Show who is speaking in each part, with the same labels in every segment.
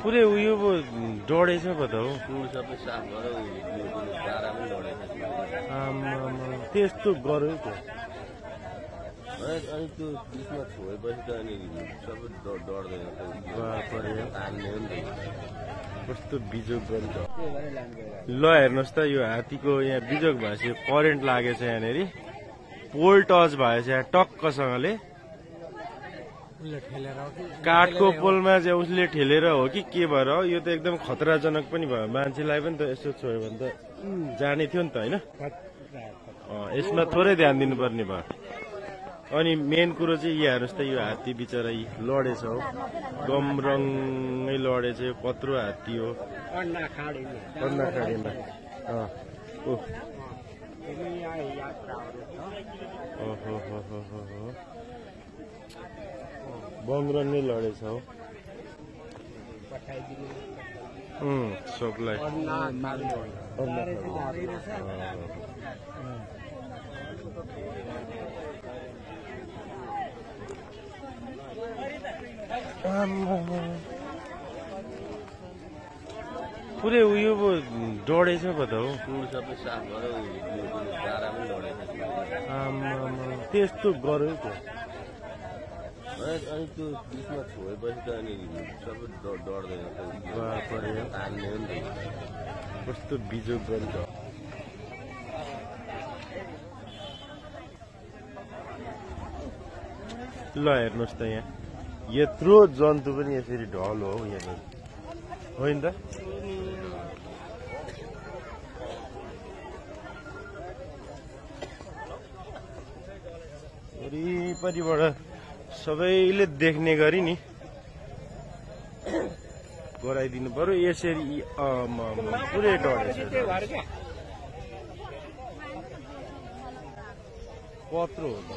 Speaker 1: पुरै उयो पो डढेछ पो त हौ।
Speaker 2: सबै साफ गरेर बाह्रमा डढेछ।
Speaker 1: आमामा त्यस्तो गर्यो क्या।
Speaker 2: अनि त्यो बिचमा छोएपछि त अनि सबै डढ्दैन तान्ने हो नि त।
Speaker 1: कस्तो बिजोग गर्छ। ल हेर्नुहोस् त यो हात्तीको यहाँ बिजोग भएपछि करेन्ट लागेछ यहाँनिर। पोल टच भएछ यहाँ टक्कसँगले। काठको पोलमा चाहिँ उसले ठेलेर हो कि के भएर हो, यो त एकदम खतराजनक पनि भयो। मान्छेलाई पनि त यसो छोयो भने त जाने थियो नि त होइन। यसमा थोरै ध्यान दिनुपर्ने भयो। अनि मेन कुरो चाहिँ यो हेर्नुहोस् त यो हात्ती बिचरा लडेछ हौ, गमरङ्गै लडेछ। यो कत्रो हात्ती हो, अन्नाखाडीमा। बमरङ्गै लडेछ हौ। सबलाई पुरै उयो पो डढेछ पो त हौ।
Speaker 2: सबै साफ गरेर बाह्रमा डढेछ।
Speaker 1: आमामा त्यस्तो गर्यो क्या।
Speaker 2: अनि त्यो बिचमा छोएपछि त अनि सबै डढ्दैन तान्ने हो नि त।
Speaker 1: कस्तो बिजोग गर्छ। ल हेर्नुहोस् त यहाँ यत्रो जन्तु पनि यसरी ढल हो यहाँनिर, होइन त? वरिपरिबाट सबैले देख्ने गरी नि गराइदिनु पर्यो। यसरी पुरै डढेछ। कत्रो हो त।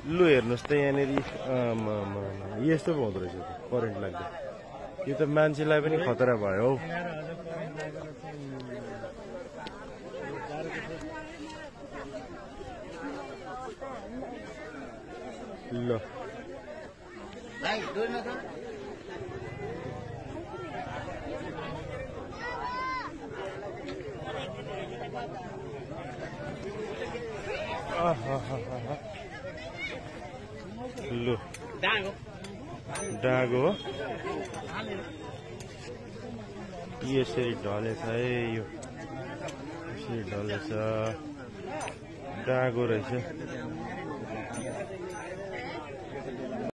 Speaker 1: लु हेर्नुहोस् त यहाँनिर यस्तो पो हुँदो रहेछ करेन्ट लाग्दा। यो त मान्छेलाई पनि खतरा भयो हौ। ल लु डागो हो यसरी ढलेछ है। यो यसरी ढलेछ, डागो रहेछ।